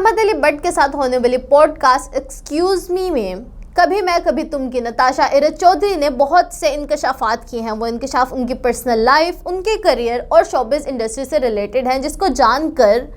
Ahmad Ali but के साथ होने वाली पॉडकास्ट एक्सक्यूज मी में कभी मैं कभी तुम की नताशा इरज चौधरी ने बहुत से इंकशाफात किए हैं। वो इंकशाफ उनकी पर्सनल लाइफ, उनके करियर और शोबिज़ इंडस्ट्री से रिलेटेड हैं, जिसको जानकर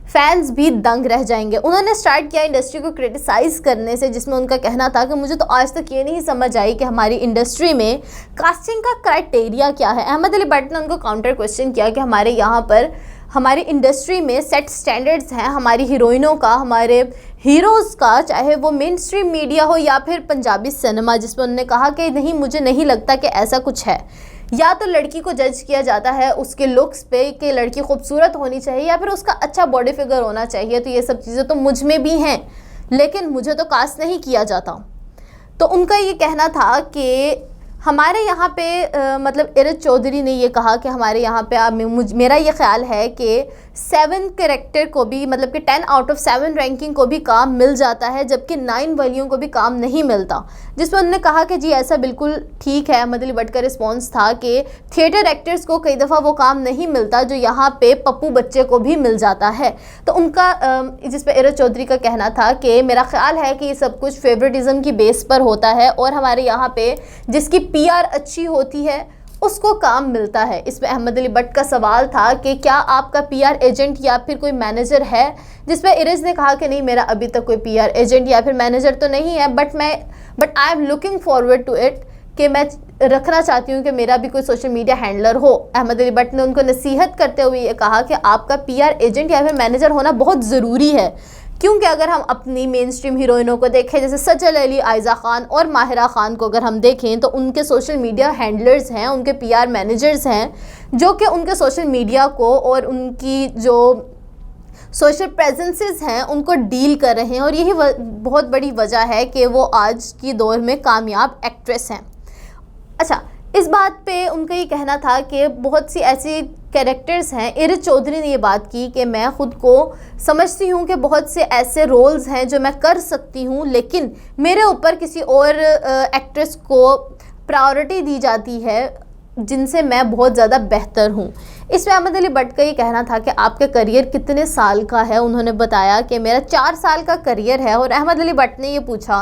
फैंस भी दंग रह जाएंगे। उन्होंने स्टार्ट किया इंडस्ट्री को क्रिटिसाइज़ करने से, जिसमें उनका कहना था कि मुझे तो आज तक ये नहीं समझ आई कि हमारी इंडस्ट्री में कास्टिंग का क्राइटेरिया क्या है। अहमद अली बट ने उनको काउंटर क्वेश्चन किया कि हमारे यहाँ पर हमारी इंडस्ट्री में सेट स्टैंडर्ड्स हैं हमारी हीरोइनों का, हमारे हीरोज़ का, चाहे वो मेन स्ट्रीम मीडिया हो या फिर पंजाबी सिनेमा, जिसमें उन्होंने कहा कि नहीं, मुझे नहीं लगता कि ऐसा कुछ है। या तो लड़की को जज किया जाता है उसके लुक्स पे कि लड़की खूबसूरत होनी चाहिए या फिर उसका अच्छा बॉडी फिगर होना चाहिए। तो ये सब चीज़ें तो मुझ में भी हैं, लेकिन मुझे तो कास्ट नहीं किया जाता। तो उनका ये कहना था कि हमारे यहाँ पे मतलब इरज चौधरी ने ये कहा कि हमारे यहाँ पे मेरा ये ख्याल है कि 7 कैरेक्टर को भी, मतलब कि 10 आउट ऑफ 7 रैंकिंग को भी काम मिल जाता है, जबकि 9 वालियों को भी काम नहीं मिलता। जिसमें उन्होंने कहा कि जी ऐसा बिल्कुल ठीक है। अहमद अली बट का रिस्पॉन्स था कि थिएटर एक्टर्स को कई दफ़ा वो काम नहीं मिलता जो यहाँ पे पप्पू बच्चे को भी मिल जाता है। तो उनका जिस पे इरज चौधरी का कहना था कि मेरा ख्याल है कि ये सब कुछ फेवरेटिज़म की बेस पर होता है और हमारे यहाँ पे जिसकी PR अच्छी होती है उसको काम मिलता है। इसमें अहमद अली बट का सवाल था कि क्या आपका PR एजेंट या फिर कोई मैनेजर है, जिसमें इरज ने कहा कि नहीं, मेरा अभी तक कोई PR एजेंट या फिर मैनेजर तो नहीं है, but I am looking forward to it, कि मैं रखना चाहती हूँ कि मेरा भी कोई सोशल मीडिया हैंडलर हो। अहमद अली बट ने उनको नसीहत करते हुए ये कहा कि आपका PR एजेंट या फिर मैनेजर होना बहुत ज़रूरी है, क्योंकि अगर हम अपनी मेन स्ट्रीम हीरोइनों को देखें, जैसे सजल अली, आयज़ा खान और माहिरा खान को अगर हम देखें, तो उनके सोशल मीडिया हैंडलर्स हैं, उनके PR मैनेजर्स हैं, जो कि उनके सोशल मीडिया को और उनकी जो सोशल प्रेजेंसेस हैं उनको डील कर रहे हैं। और यही बहुत बड़ी वजह है कि वो आज की दौर में कामयाब एक्ट्रेस हैं। अच्छा, इस बात पे उनका ये कहना था कि बहुत सी ऐसी कैरेक्टर्स हैं, इरज चौधरी ने ये बात की कि मैं ख़ुद को समझती हूँ कि बहुत से ऐसे रोल्स हैं जो मैं कर सकती हूँ, लेकिन मेरे ऊपर किसी और एक्ट्रेस को प्रायोरिटी दी जाती है जिनसे मैं बहुत ज़्यादा बेहतर हूँ। इसमें अहमद अली बट का ये कहना था कि आपका करियर कितने साल का है। उन्होंने बताया कि मेरा 4 साल का करियर है। और अहमद अली बट ने ये पूछा,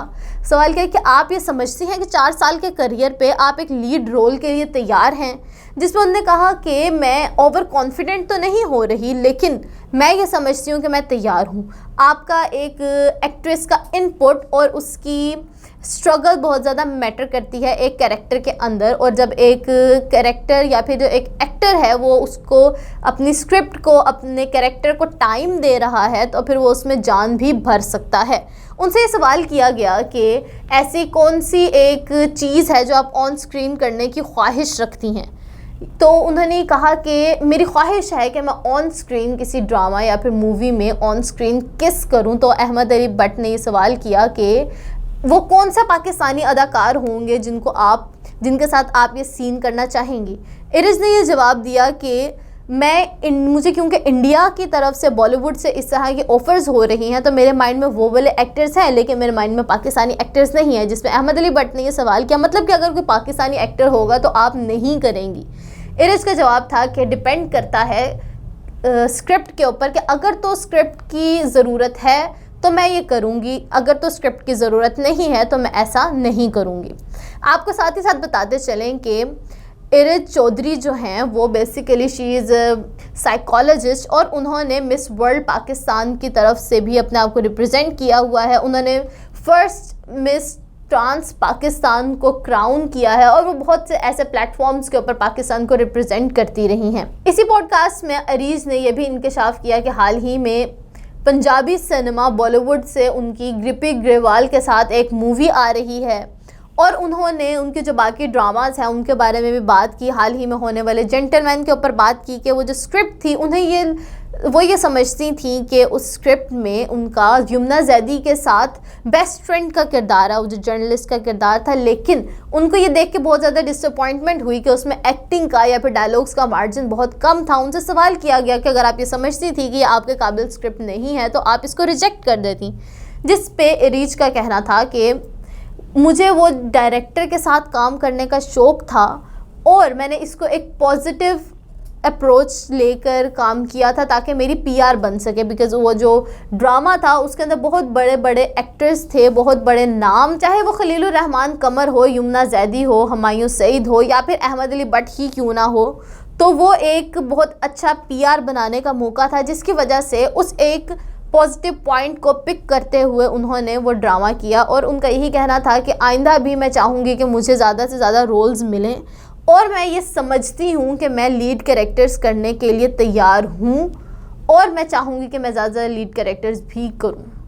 सवाल किया कि आप ये समझती हैं कि 4 साल के करियर पे आप एक लीड रोल के लिए तैयार हैं। जिसमें उन्होंने कहा कि मैं ओवर कॉन्फिडेंट तो नहीं हो रही, लेकिन मैं ये समझती हूँ कि मैं तैयार हूँ। आपका एक एक्ट्रेस का इनपुट और उसकी स्ट्रगल बहुत ज़्यादा मैटर करती है एक कैरेक्टर के अंदर। और जब एक कैरेक्टर या फिर जो एक एक्टर है वो उसको अपनी स्क्रिप्ट को, अपने कैरेक्टर को टाइम दे रहा है, तो फिर वो उसमें जान भी भर सकता है। उनसे ये सवाल किया गया कि ऐसी कौन सी एक चीज़ है जो आप ऑन स्क्रीन करने की ख्वाहिश रखती हैं। तो उन्होंने कहा कि मेरी ख्वाहिश है कि मैं ऑन स्क्रीन किसी ड्रामा या फिर मूवी में ऑन स्क्रीन किस करूं। तो अहमद अली बट ने ये सवाल किया कि वो कौन सा पाकिस्तानी अदाकार होंगे जिनके साथ आप ये सीन करना चाहेंगी। इरज ने ये जवाब दिया कि मुझे क्योंकि इंडिया की तरफ से, बॉलीवुड से इस तरह की ऑफ़र्स हो रही हैं, तो मेरे माइंड में वो वाले एक्टर्स हैं, लेकिन मेरे माइंड में पाकिस्तानी एक्टर्स नहीं है। जिसमें अहमद अली बट ने ये सवाल किया, मतलब कि अगर कोई पाकिस्तानी एक्टर होगा तो आप नहीं करेंगी। इरज का जवाब था कि डिपेंड करता है स्क्रिप्ट के ऊपर, कि अगर तो स्क्रिप्ट की ज़रूरत है तो मैं ये करूँगी, अगर तो स्क्रिप्ट की ज़रूरत नहीं है तो मैं ऐसा नहीं करूँगी। आपको साथ ही साथ बताते चलें कि इरज चौधरी जो हैं वो बेसिकली शी इज़ साइकोलॉजिस्ट, और उन्होंने मिस वर्ल्ड पाकिस्तान की तरफ से भी अपने आप को रिप्रेजेंट किया हुआ है। उन्होंने फर्स्ट मिस ट्रांस पाकिस्तान को क्राउन किया है और वो बहुत से ऐसे प्लेटफॉर्म्स के ऊपर पाकिस्तान को रिप्रेजेंट करती रही हैं। इसी पॉडकास्ट में अरीज ने यह भी इंकशाफ किया कि हाल ही में पंजाबी सिनेमा बॉलीवुड से उनकी गिपी ग्रेवाल के साथ एक मूवी आ रही है, और उन्होंने उनके जो बाकी ड्रामास हैं उनके बारे में भी बात की। हाल ही में होने वाले जेंटलमैन के ऊपर बात की कि वो जो स्क्रिप्ट थी, वो ये समझती थी कि उस स्क्रिप्ट में उनका यमुना जैदी के साथ बेस्ट फ्रेंड का किरदार है, वो जो जर्नलिस्ट का किरदार था, लेकिन उनको ये देख के बहुत ज़्यादा डिसअपॉइंटमेंट हुई कि उसमें एक्टिंग का या फिर डायलॉग्स का मार्जिन बहुत कम था। उनसे सवाल किया गया कि अगर आप ये समझती थी कि ये आपके काबिल स्क्रिप्ट नहीं है तो आप इसको रिजेक्ट कर देती। जिस पे इरीज का कहना था कि मुझे वो डायरेक्टर के साथ काम करने का शौक़ था और मैंने इसको एक पॉजिटिव अप्रोच लेकर काम किया था ताकि मेरी पीआर बन सके, बिकॉज वो जो ड्रामा था उसके अंदर बहुत बड़े बड़े एक्टर्स थे, बहुत बड़े नाम, चाहे वो खलीलुर रहमान कमर हो, यमुना जैदी हो, हुमायूं सईद हो या फिर अहमद अली बट ही क्यों ना हो। तो वो एक बहुत अच्छा पीआर बनाने का मौका था, जिसकी वजह से उस एक पॉजिटिव पॉइंट को पिक करते हुए उन्होंने वो ड्रामा किया। और उनका यही कहना था कि आइंदा भी मैं चाहूँगी कि मुझे ज़्यादा से ज़्यादा रोल्स मिलें, और मैं ये समझती हूँ कि मैं लीड कैरेक्टर्स करने के लिए तैयार हूँ, और मैं चाहूँगी कि मैं ज़्यादा लीड कैरेक्टर्स भी करूँ।